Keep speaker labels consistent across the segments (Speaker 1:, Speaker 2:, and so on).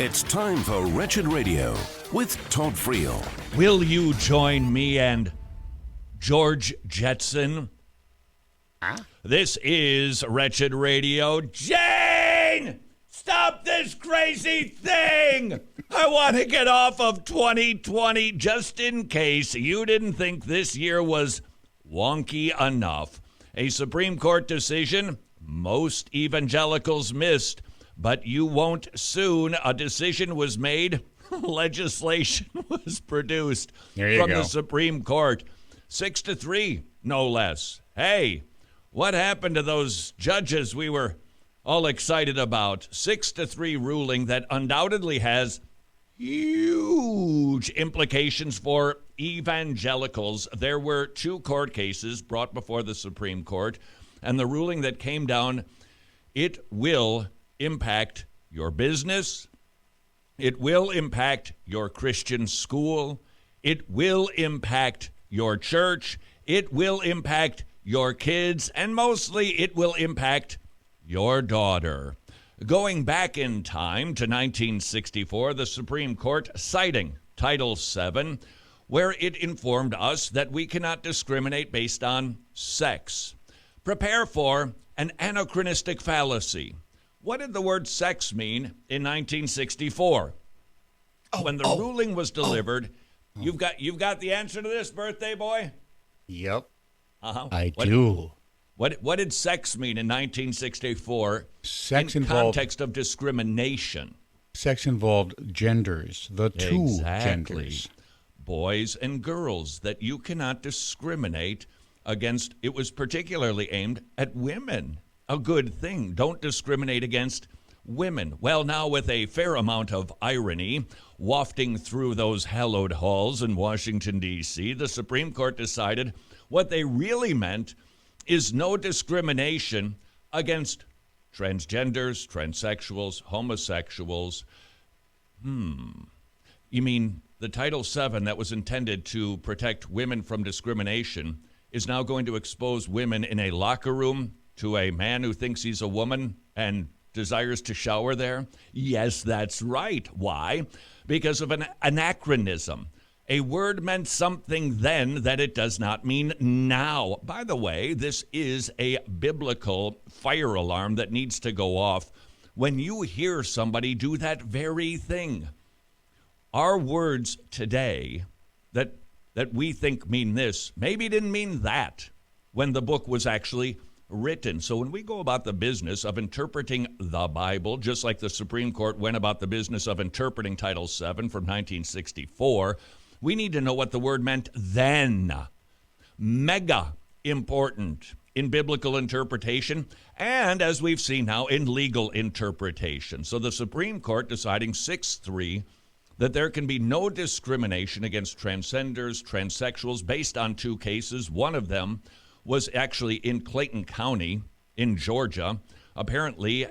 Speaker 1: It's time for Wretched Radio with Todd Friel.
Speaker 2: Will you join me and George Jetson?
Speaker 3: Huh?
Speaker 2: This is Wretched Radio. Jane! Stop this crazy thing! I want to get off of 2020 just in case you didn't think this year was wonky enough. A Supreme Court decision most evangelicals missed, but you won't soon. A decision was made. Legislation was produced from the Supreme Court. 6-3, no less. Hey, what happened to those judges we were all excited about? 6-3 ruling that undoubtedly has huge implications for evangelicals. There were 2 court cases brought before the Supreme Court, and the ruling that came down, it will impact your business. It will impact your Christian school. It will impact your church. It will impact your kids, and mostly it will impact your daughter. Going back in time to 1964, the Supreme Court citing Title VII, where it informed us that we cannot discriminate based on sex. Prepare for an anachronistic fallacy. What did the word sex mean in 1964? When the ruling was delivered, you've got the answer to this, birthday boy?
Speaker 3: Yep.
Speaker 4: I do.
Speaker 2: What did sex mean in 1964
Speaker 4: Sex
Speaker 2: in
Speaker 4: involved
Speaker 2: context of discrimination?
Speaker 4: Sex involved genders, the two genders.
Speaker 2: Boys and girls, that you cannot discriminate against. It was particularly aimed at women. A good thing. Don't discriminate against women. Well, now with a fair amount of irony wafting through those hallowed halls in Washington, D.C., the Supreme Court decided what they really meant is no discrimination against transgenders, transsexuals, homosexuals. You mean the Title VII that was intended to protect women from discrimination is now going to expose women in a locker room to a man who thinks he's a woman and desires to shower there? Yes, that's right. Why? Because of an anachronism. A word meant something then that it does not mean now. By the way, this is a biblical fire alarm that needs to go off when you hear somebody do that very thing. Our words today that we think mean this maybe didn't mean that when the book was actually written. So when we go about the business of interpreting the Bible, just like the Supreme Court went about the business of interpreting Title VII from 1964, we need to know what the word meant then. Mega important in biblical interpretation and, as we've seen now, in legal interpretation. So the Supreme Court deciding 6-3 that there can be no discrimination against transgenders, transsexuals based on 2 cases. One of them was actually in Clayton County in Georgia. Apparently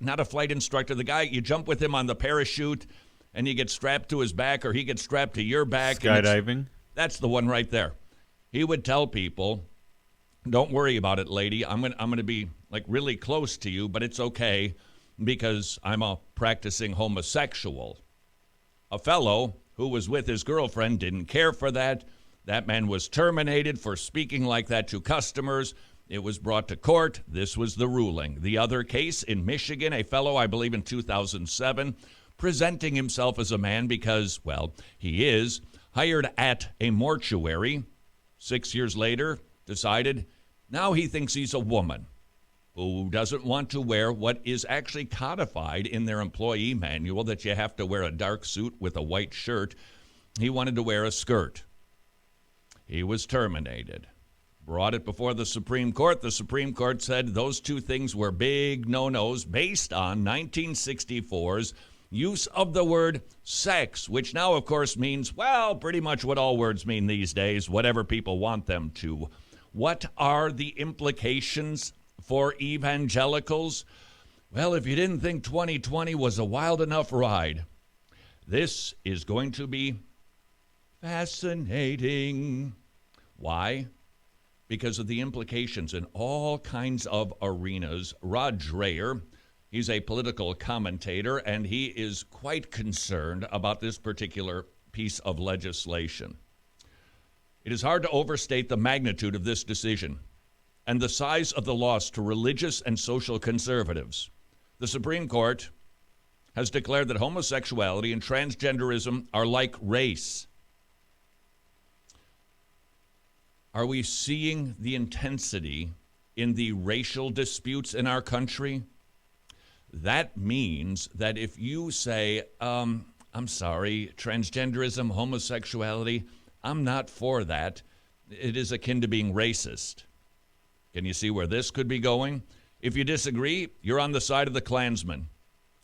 Speaker 2: not a flight instructor, the guy, you jump with him on the parachute and you get strapped to his back or he gets strapped to your back.
Speaker 3: Skydiving?
Speaker 2: That's the one right there. He would tell people, don't worry about it, lady. I'm going to be like really close to you, but it's okay because I'm a practicing homosexual. A fellow who was with his girlfriend didn't care for that. That man was terminated for speaking like that to customers. It was brought to court. This was the ruling. The other case in Michigan, a fellow, I believe in 2007, presenting himself as a man because, well, he is, hired at a mortuary. 6 years later, decided now he thinks he's a woman who doesn't want to wear what is actually codified in their employee manual, that you have to wear a dark suit with a white shirt. He wanted to wear a skirt. He was terminated. Brought it before the Supreme Court. The Supreme Court said those 2 things were big no-nos based on 1964's use of the word sex, which now, of course, means, well, pretty much what all words mean these days, whatever people want them to. What are the implications for evangelicals? Well, if you didn't think 2020 was a wild enough ride, this is going to be fascinating. Why? Because of the implications in all kinds of arenas. Rod Dreher He's a political commentator, and he is quite concerned about this particular piece of legislation. It is hard to overstate the magnitude of this decision and the size of the loss to religious and social conservatives. The Supreme Court has declared that homosexuality and transgenderism are like race. Are we seeing the intensity in the racial disputes in our country? That means that if you say, I'm sorry, transgenderism, homosexuality, I'm not for that, it is akin to being racist. Can you see where this could be going? If you disagree, you're on the side of the Klansman.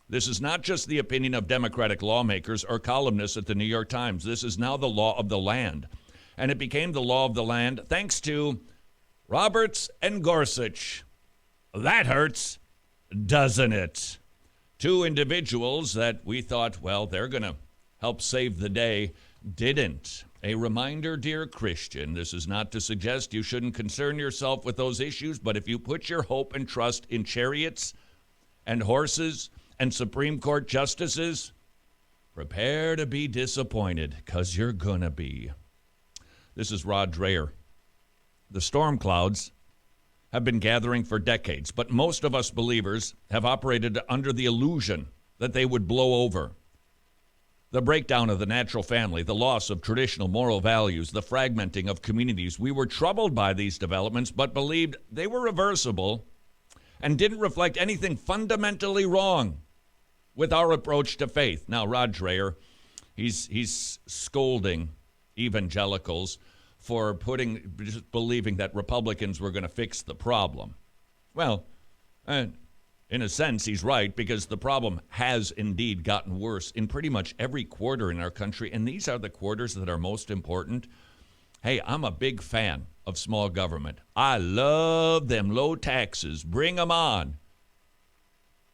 Speaker 2: This is not just the opinion of Democratic lawmakers or columnists at the New York Times. This is now the law of the land. And it became the law of the land thanks to Roberts and Gorsuch. That hurts, doesn't it? Two individuals that we thought, well, they're going to help save the day, didn't. A reminder, dear Christian, this is not to suggest you shouldn't concern yourself with those issues, but if you put your hope and trust in chariots and horses and Supreme Court justices, prepare to be disappointed, because you're going to be. This is Rod Dreher. The storm clouds have been gathering for decades, but most of us believers have operated under the illusion that they would blow over. The breakdown of the natural family, the loss of traditional moral values, the fragmenting of communities. We were troubled by these developments, but believed they were reversible and didn't reflect anything fundamentally wrong with our approach to faith. Now, Rod Dreher, he's scolding evangelicals for believing that Republicans were going to fix the problem. Well, in a sense, he's right, because the problem has indeed gotten worse in pretty much every quarter in our country, and these are the quarters that are most important. Hey, I'm a big fan of small government. I love them low taxes. Bring them on.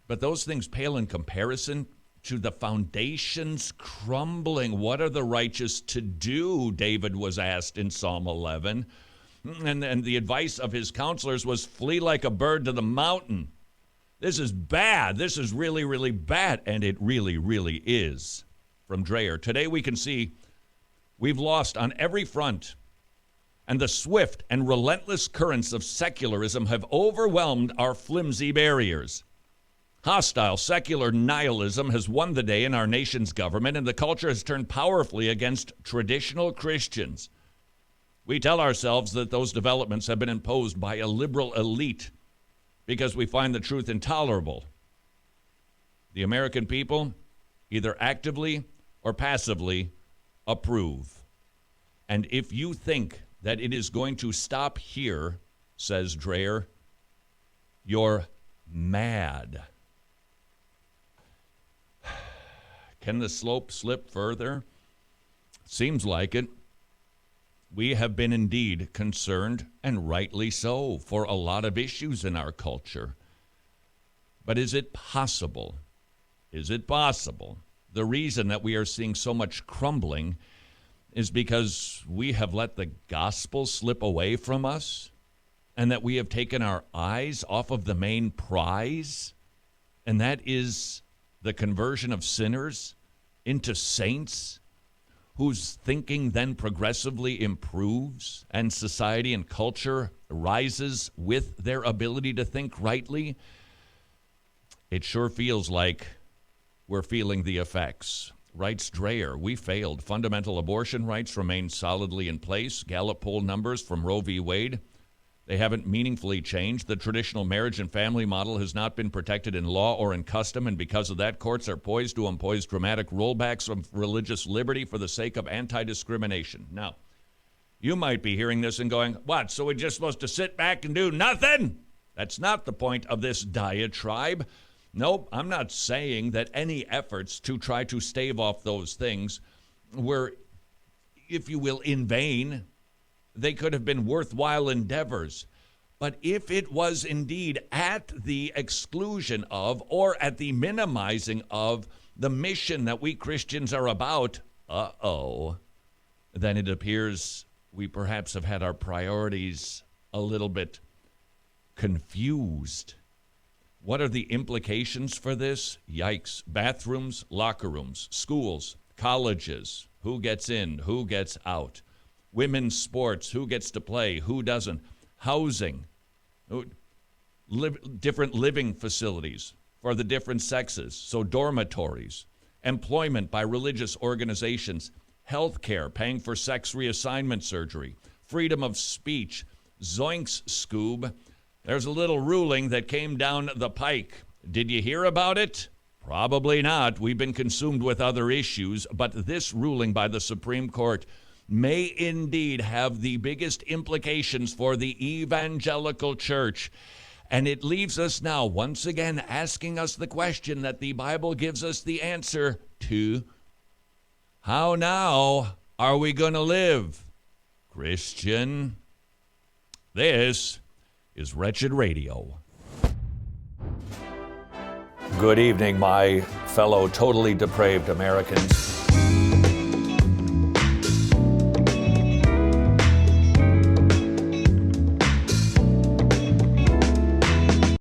Speaker 2: But those things pale in comparison to the foundations crumbling. What are the righteous to do? David was asked in Psalm 11. And the advice of his counselors was flee like a bird to the mountain. This is bad. This is really, really bad. And it really, really is. From Dreher. Today we can see we've lost on every front. And the swift and relentless currents of secularism have overwhelmed our flimsy barriers. Hostile secular nihilism has won the day in our nation's government, and the culture has turned powerfully against traditional Christians. We tell ourselves that those developments have been imposed by a liberal elite because we find the truth intolerable. The American people either actively or passively approve. And if you think that it is going to stop here, says Dreher, you're mad. Can the slope slip further? Seems like it. We have been indeed concerned, and rightly so, for a lot of issues in our culture. But is it possible? Is it possible? The reason that we are seeing so much crumbling is because we have let the gospel slip away from us, and that we have taken our eyes off of the main prize, and that is the conversion of sinners into saints whose thinking then progressively improves and society and culture rises with their ability to think rightly. It sure feels like we're feeling the effects. Writes Dreher, we failed. Fundamental abortion rights remain solidly in place. Gallup poll numbers from Roe v. Wade, they haven't meaningfully changed. The traditional marriage and family model has not been protected in law or in custom, and because of that, courts are poised to impose dramatic rollbacks of religious liberty for the sake of anti-discrimination. Now, you might be hearing this and going, what, so we're just supposed to sit back and do nothing? That's not the point of this diatribe. Nope, I'm not saying that any efforts to try to stave off those things were, if you will, in vain. They could have been worthwhile endeavors. But if it was indeed at the exclusion of or at the minimizing of the mission that we Christians are about, then it appears we perhaps have had our priorities a little bit confused. What are the implications for this? Yikes. Bathrooms, locker rooms, schools, colleges. Who gets in? Who gets out? Women's sports. Who gets to play? Who doesn't? Housing. Different living facilities for the different sexes. So dormitories. Employment by religious organizations. Healthcare, paying for sex reassignment surgery. Freedom of speech. Zoinks, Scoob. There's a little ruling that came down the pike. Did you hear about it? Probably not. We've been consumed with other issues, but this ruling by the Supreme Court may indeed have the biggest implications for the evangelical church. And it leaves us now once again asking us the question that the Bible gives us the answer to. How now are we going to live, Christian? This is Wretched Radio. Good evening, my fellow totally depraved Americans.